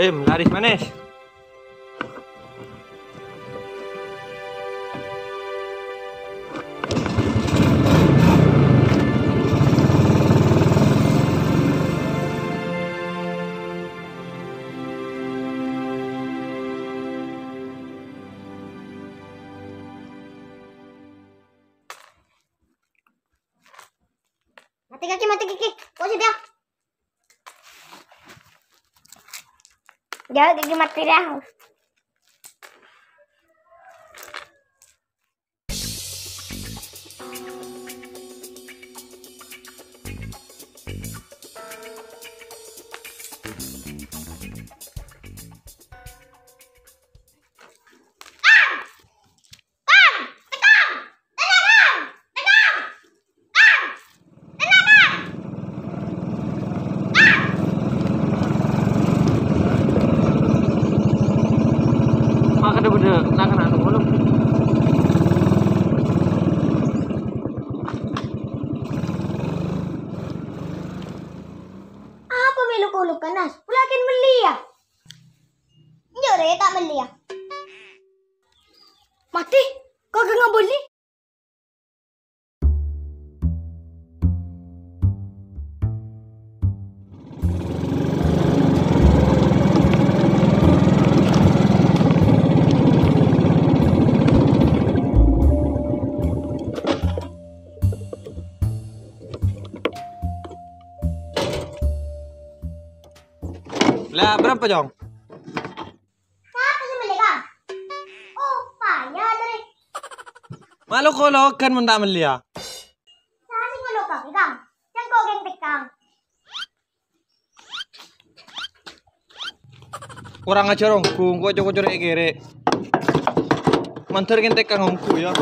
Laris manis. Mati kaki. Posisi dia. Jangan gigi mati dia. Apa meluk-uluk kanas? Pulakin beli ya? Jore tak beli ya? Mati? Kau nggak beli? Lah, berapa, Jong? Satu sembelih kang. Oh, payah dari. Malu kalau kan mun tak beli ya. Saya sih ngelok kang. Yang kau gentek kang. Kurang ajar ongku, kok cocok kere. Mantar gentek kang ongku ya.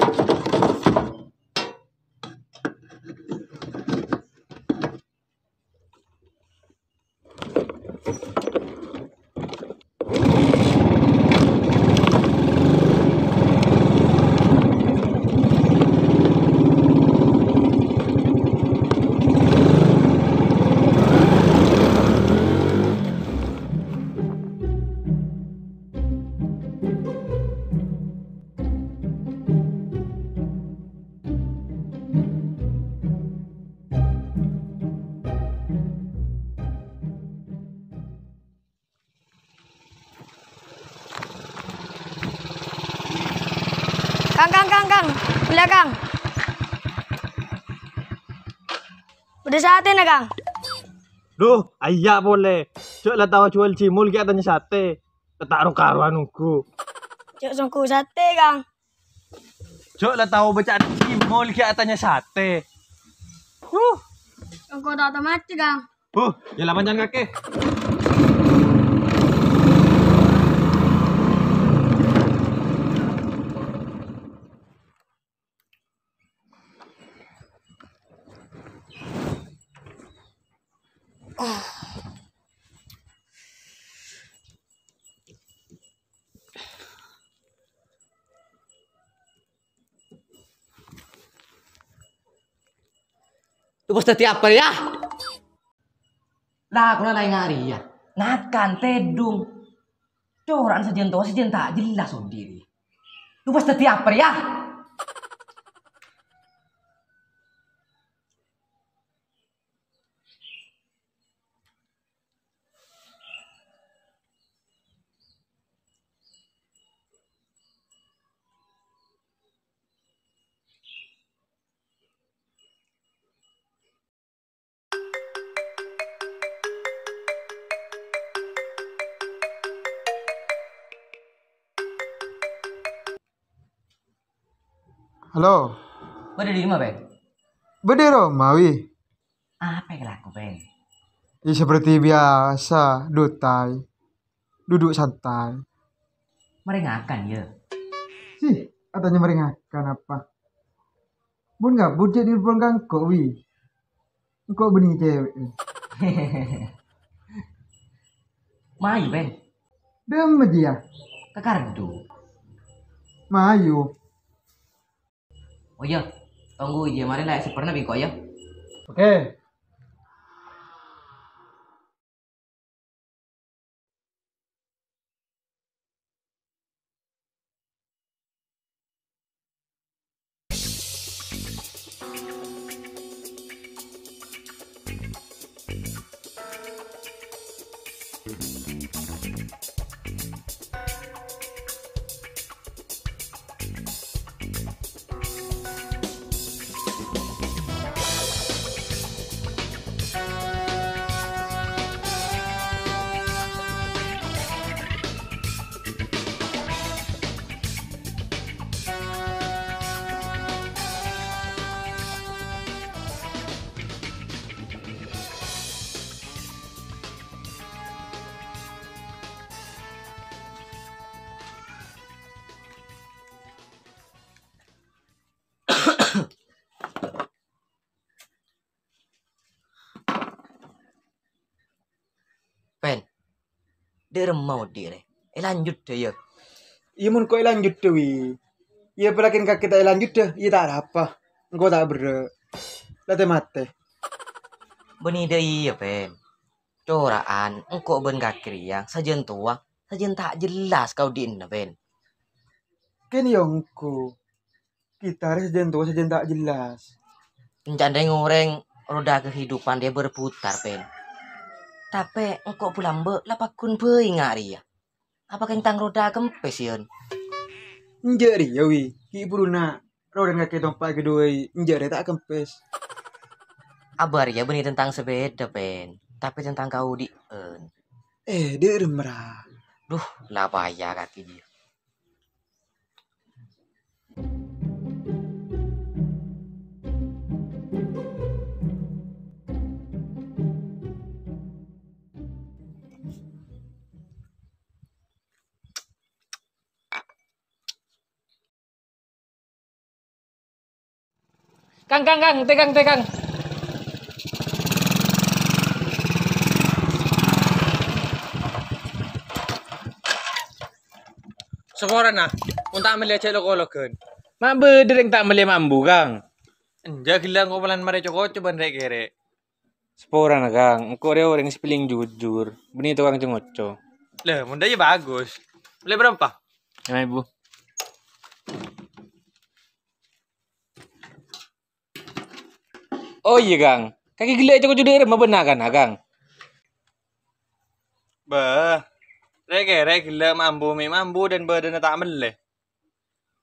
Kang. Boleh, Kang. Udah saatnya, na, Kang. Duh, ayah boleh. Cok lah tahu jual cimul kita tanya sate. Taruh karuan nunggu. Cuk sungku sate, Kang. Cok lah tahu baca cimul kita tanya sate. Engkau tak mati, Kang. Ya lah panjang kaki. Lu bos teti apa ya? Lah, aku lain ngari ya. Nakan tedung. Coran sejen tak jelas sendiri. Lu bos teti apa ya? Halo, Bade di mana, Ben? bedero mawi. Apa yang laku, Ben? Ya seperti biasa, dutai, duduk santai. Merengakan ya. Sih, katanya meringankan apa? Bun nggak budget di pelenggang kok wi. Kok benih cewek? Mayu, Ben. Dem aja ya, Kekardu. mayu. Oh iya, tunggu aja. Mari lah, si pernah bingko ya. Oke. Dia mau dire. Lanjut deh ya. Iya mun kok lanjut deh wi. Iya pelakin kaki tak lanjut deh. Iya tak ada apa. Engkau tak ber. Late mate. Beni deh iya pen. Coraan engkau ben kaki yang sajen tua. Sajen tak jelas kau din pen. Kan yongku. Kita harus sajen tua sajen tak jelas. Pencandai ngoreng roda kehidupan dia berputar pen. Tapi engkau pulang be lapakun be ngari ya. Apa kentang roda kempes yon? Njeri ya wi. Ki buruna. Rodan kaki dompak kedua. Njeri tak kempes. Abar ya benih tentang sepeda pen. Tapi tentang kau di Dia merah. Duh, lah bahaya kaki dia. Kang, tegang. Sekoran na, punta melihat celo kolokan. Mambe dereng tak melihat mambu kang. Anja gila ngobalan mare coko coba ndek kere. Seporan na kang, engko dia orang spilling jujur. Benito kang cengoco. Lah, mundanya bagus. Beli berapa? 5.000. Oh iya kang, kaki gila coko judere mah benar kan kang? Bah, rek gila mambu dan badan tak meleh.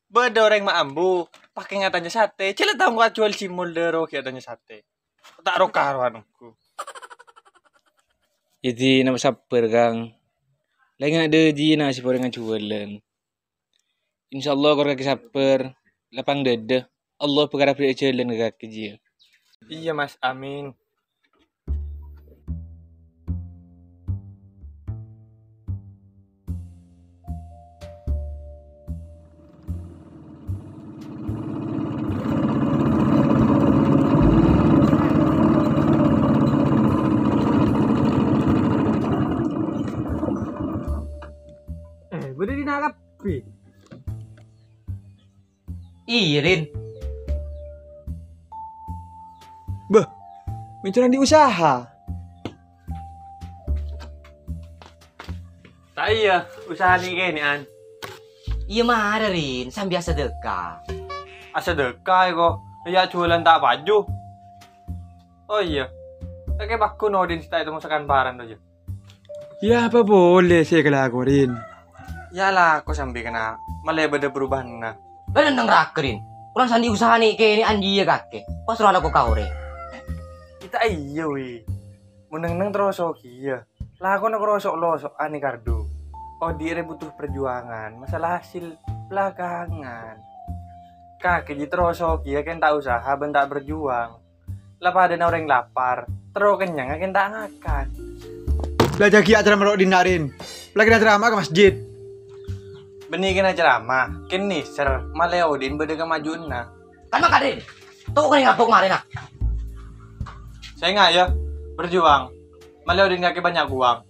Beda orang mambu, pakai ngatanya sate. Cila tahu nggak jual cimol dero katanya sate. Tak rokaruanku. Jadi nama saper kang. Lagi ada di nasi goreng jualan. Insyaallah kau kaki saper, lapang dede. Allah perkara beri jalan kaki dia. Iya mas, amin. Boleh dinangkap, Pi? Iya, Rin. Bah, mencuran di usaha. Tak iya, usaha nih kayaknya an. Iya mah ada, Rin. Sambil sedekah. Asa dekai kok, ya jualan tak baju. Oh iya, kayak baku nodin kita itu masakan paran aja. Ya apa boleh saya kelakuin. Yalah, aku sambil kena malah beda perubahan nah. Bener nang rakerin. Kurang sandi usaha nih kayak ini anji ya kakek. Pas roda aku kau re. Kita iya wi. Meneng terus iya. Lah aku nak rosok losok ani kardo. Oh dia butuh perjuangan. Masalah hasil belakangan. Kakek di terus iya kan tak usaha ben tak berjuang. Lah pada orang lapar. Terus kenyang kan tak ngakan. Belajar ki acara merok dinarin. Lagi acara ke masjid. Benih kena ceramah, kini ser maleodin beda kemajuan na. Kan mah kadin. Tuh kan ngapok kemarin nak. Saya nggak ya berjuang. Maleodin kaki banyak uang.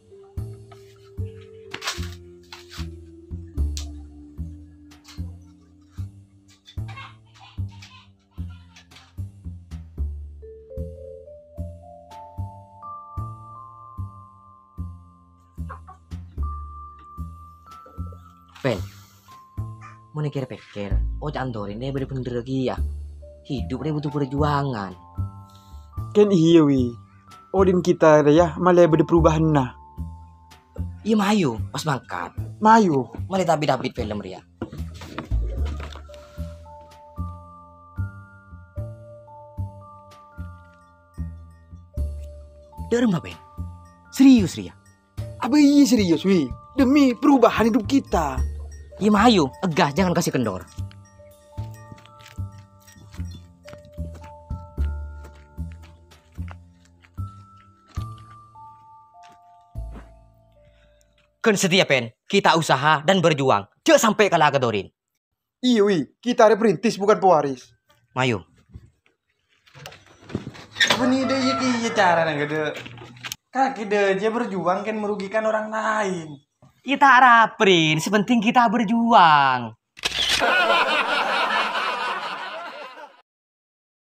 Pen. Mau pikir, oh cantorin dia bener-bener lagi ya. Hidup dia butuh perjuangan. Kan iya wi. Odin kita ya malah beda perubahan nah. Iya mayu, pas mangkat. Mayu. Malah tapi film dia. Derem apa Pen? Serius Ria? Apa iya serius wi? Demi perubahan hidup kita. Iya mayu, egah jangan kasih kendor. Kan setia Pen, kita usaha dan berjuang. Jangan sampai kalah kedorin. Iya wi, kita ada perintis bukan pewaris. Mayu. Benih deh iya cara nang gede. Kaki deh dia berjuang kan merugikan orang lain. Kita harapin, sepenting kita berjuang.